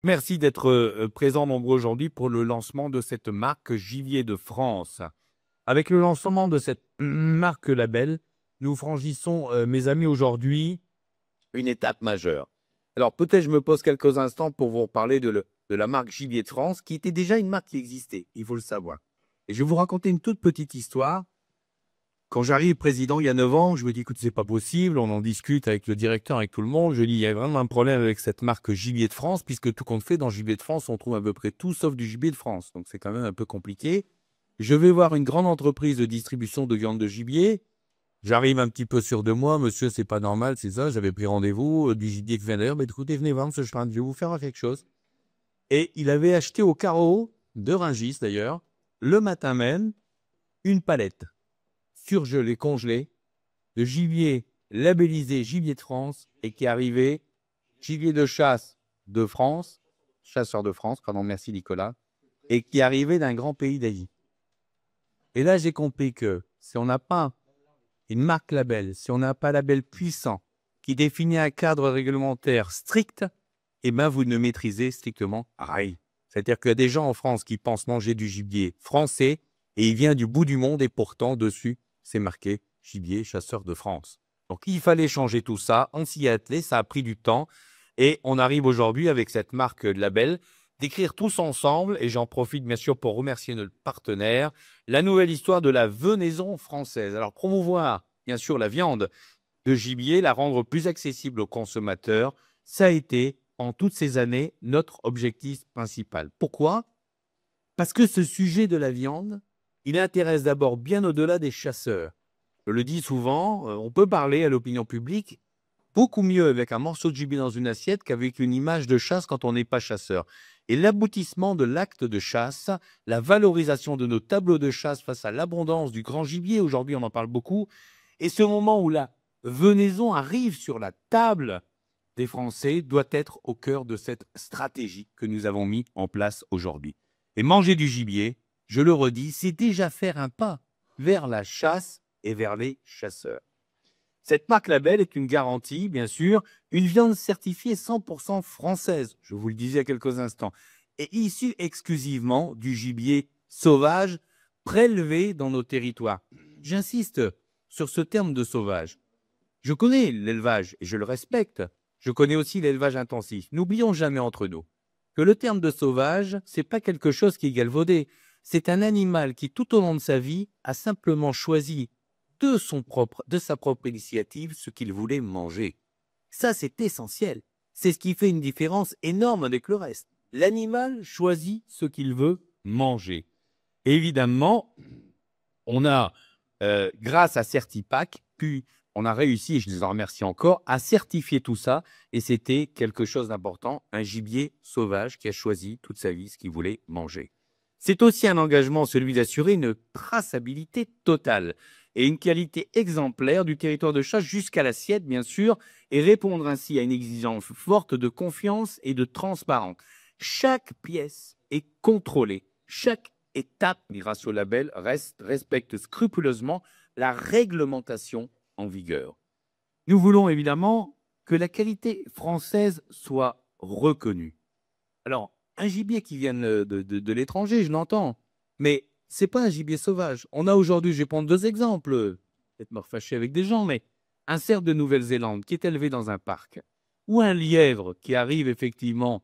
Merci d'être présent nombreux aujourd'hui pour le lancement de cette marque Gibier de France. Avec le lancement de cette marque label, nous franchissons, mes amis, aujourd'hui, une étape majeure. Alors peut-être je me pose quelques instants pour vous parler de la marque Gibier de France, qui était déjà une marque qui existait, il faut le savoir. Et je vais vous raconter une toute petite histoire. Quand j'arrive président il y a 9 ans, je me dis: «Écoute, c'est pas possible», on en discute avec le directeur, avec tout le monde. Je dis: «Il y a vraiment un problème avec cette marque Gibier de France, puisque tout compte fait, dans Gibier de France, on trouve à peu près tout sauf du gibier de France. Donc c'est quand même un peu compliqué». Je vais voir une grande entreprise de distribution de viande de gibier. J'arrive un petit peu sûr de moi: «Monsieur, c'est pas normal, c'est ça, j'avais pris rendez-vous, du gibier qui vient d'ailleurs. Mais écoutez, venez voir monsieur Schran, je vais vous faire quelque chose». Et il avait acheté au carreau de Rungis d'ailleurs, le matin même, une palette surgelée, congelée, de gibier labellisé Gibier de France et qui arrivait, gibier de chasse de France, chasseur de France, pardon, merci Nicolas, et qui arrivait d'un grand pays d'Asie. Et là, j'ai compris que si on n'a pas une marque label, si on n'a pas un label puissant qui définit un cadre réglementaire strict, eh ben vous ne maîtrisez strictement rien. C'est-à-dire qu'il y a des gens en France qui pensent manger du gibier français et il vient du bout du monde et pourtant dessus, c'est marqué gibier chasseur de France. Donc il fallait changer tout ça, on s'y est attelé, ça a pris du temps et on arrive aujourd'hui avec cette marque de label d'écrire tous ensemble, et j'en profite bien sûr pour remercier notre partenaire, la nouvelle histoire de la venaison française. Alors promouvoir bien sûr la viande de gibier, la rendre plus accessible aux consommateurs, ça a été, en toutes ces années, notre objectif principal. Pourquoi? Parce que ce sujet de la viande, il intéresse d'abord bien au-delà des chasseurs. Je le dis souvent, on peut parler à l'opinion publique beaucoup mieux avec un morceau de gibier dans une assiette qu'avec une image de chasse quand on n'est pas chasseur. Et l'aboutissement de l'acte de chasse, la valorisation de nos tableaux de chasse face à l'abondance du grand gibier, aujourd'hui on en parle beaucoup, et ce moment où la venaison arrive sur la table des Français doit être au cœur de cette stratégie que nous avons mis en place aujourd'hui. Et manger du gibier, je le redis, c'est déjà faire un pas vers la chasse et vers les chasseurs. Cette marque label est une garantie, bien sûr, une viande certifiée 100% française, je vous le disais il y a quelques instants, et issue exclusivement du gibier sauvage prélevé dans nos territoires. J'insiste sur ce terme de sauvage. Je connais l'élevage et je le respecte. Je connais aussi l'élevage intensif. N'oublions jamais entre nous que le terme de sauvage, c'est pas quelque chose qui est galvaudé. C'est un animal qui, tout au long de sa vie, a simplement choisi de sa propre initiative ce qu'il voulait manger. Ça, c'est essentiel. C'est ce qui fait une différence énorme avec le reste. L'animal choisit ce qu'il veut manger. Évidemment, on a, grâce à Certipack, on a réussi, et je les en remercie encore, à certifier tout ça. Et c'était quelque chose d'important, un gibier sauvage qui a choisi toute sa vie ce qu'il voulait manger. C'est aussi un engagement, celui d'assurer une traçabilité totale et une qualité exemplaire du territoire de chasse jusqu'à l'assiette, bien sûr, et répondre ainsi à une exigence forte de confiance et de transparence. Chaque pièce est contrôlée, chaque étape, grâce au label, respecte scrupuleusement la réglementation en vigueur. Nous voulons évidemment que la qualité française soit reconnue. Alors, un gibier qui vient de l'étranger, je l'entends, mais c'est pas un gibier sauvage. On a aujourd'hui, je vais prendre 2 exemples, peut-être me fâcher avec des gens, mais un cerf de Nouvelle-Zélande qui est élevé dans un parc, ou un lièvre qui arrive effectivement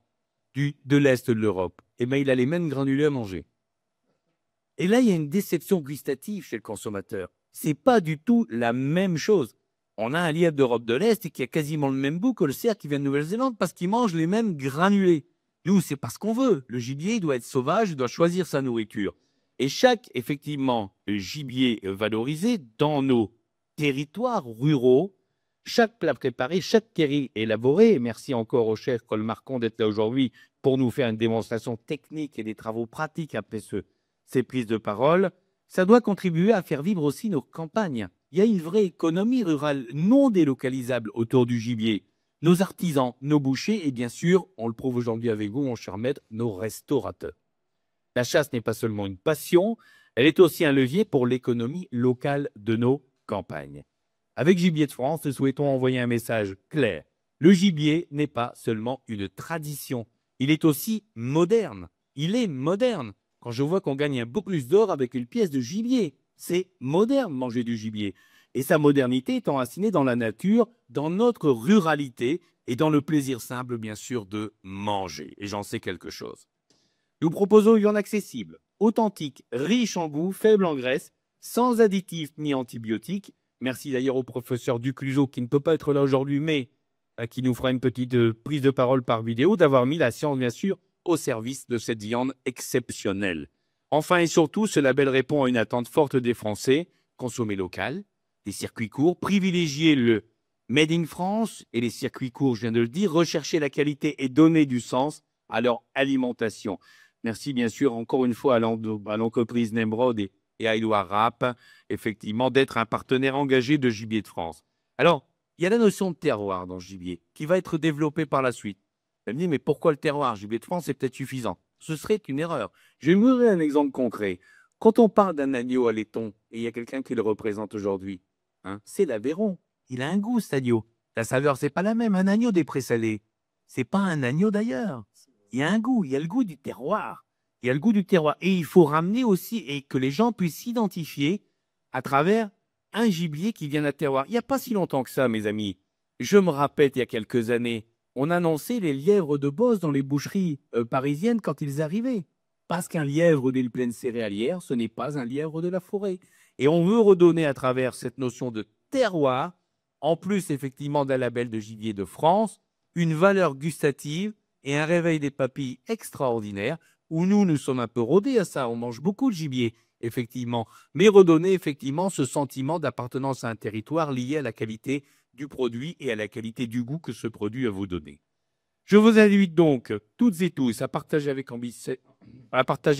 de l'Est de l'Europe, eh ben, il a les mêmes granulés à manger. Et là, il y a une déception gustative chez le consommateur. C'est pas du tout la même chose. On a un lièvre d'Europe de l'Est qui a quasiment le même goût que le cerf qui vient de Nouvelle-Zélande parce qu'il mange les mêmes granulés. Nous, c'est pas ce qu'on veut. Le gibier, il doit être sauvage, il doit choisir sa nourriture. Et chaque, effectivement, gibier valorisé dans nos territoires ruraux, chaque plat préparé, chaque curry élaboré, et merci encore au chef Paul Marcon d'être là aujourd'hui pour nous faire une démonstration technique et des travaux pratiques après ces prises de parole, ça doit contribuer à faire vivre aussi nos campagnes. Il y a une vraie économie rurale non délocalisable autour du gibier. Nos artisans, nos bouchers et bien sûr, on le prouve aujourd'hui avec vous, mon cher maître, nos restaurateurs. La chasse n'est pas seulement une passion, elle est aussi un levier pour l'économie locale de nos campagnes. Avec Gibier de France, nous souhaitons envoyer un message clair. Le gibier n'est pas seulement une tradition, il est aussi moderne. Il est moderne. Quand je vois qu'on gagne un peu plus d'or avec une pièce de gibier, c'est moderne manger du gibier. Et sa modernité est enracinée dans la nature, dans notre ruralité et dans le plaisir simple, bien sûr, de manger. Et j'en sais quelque chose. Nous proposons une viande accessible, authentique, riche en goût, faible en graisse, sans additifs ni antibiotiques. Merci d'ailleurs au professeur Ducluseau qui ne peut pas être là aujourd'hui, mais qui nous fera une petite prise de parole par vidéo, d'avoir mis la science, bien sûr, au service de cette viande exceptionnelle. Enfin et surtout, ce label répond à une attente forte des Français, consommer local, des circuits courts, privilégier le Made in France et les circuits courts, je viens de le dire, rechercher la qualité et donner du sens à leur alimentation. Merci bien sûr encore une fois à l'entreprise Nemrod et à Édouard Rapp, effectivement, d'être un partenaire engagé de Gibier de France. Alors, il y a la notion de terroir dans le gibier qui va être développée par la suite. Vous me dites, mais pourquoi le terroir? Gibier de France, c'est peut-être suffisant. Ce serait une erreur. Je vais vous donner un exemple concret. Quand on parle d'un agneau à laiton, et il y a quelqu'un qui le représente aujourd'hui, hein, c'est l'Aveyron. Il a un goût, cet agneau. La saveur, c'est pas la même. Un agneau des présalés, c'est pas un agneau d'ailleurs. Il y a un goût, il y a le goût du terroir. Il y a le goût du terroir. Et il faut ramener aussi, et que les gens puissent s'identifier à travers un gibier qui vient d'un terroir. Il n'y a pas si longtemps que ça, mes amis. Je me rappelle, il y a quelques années, on annonçait les lièvres de Beauce dans les boucheries parisiennes quand ils arrivaient. Parce qu'un lièvre d'une plaine céréalière, ce n'est pas un lièvre de la forêt. Et on veut redonner à travers cette notion de terroir, en plus effectivement d'un label de gibier de France, une valeur gustative et un réveil des papilles extraordinaire, où nous sommes un peu rodés à ça, on mange beaucoup de gibier, effectivement, mais redonner effectivement ce sentiment d'appartenance à un territoire lié à la qualité du produit et à la qualité du goût que ce produit va vous donner. Je vous invite donc toutes et tous à partager,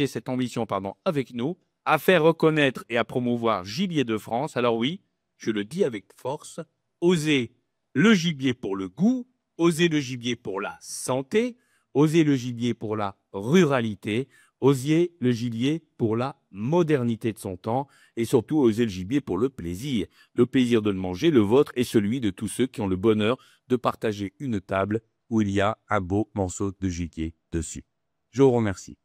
cette ambition avec nous, à faire reconnaître et à promouvoir Gibier de France. Alors oui, je le dis avec force, osez le gibier pour le goût, osez le gibier pour la santé, osez le gibier pour la ruralité, osez le gibier pour la modernité de son temps et surtout osez le gibier pour le plaisir de le manger, le vôtre et celui de tous ceux qui ont le bonheur de partager une table où il y a un beau morceau de gibier dessus. Je vous remercie.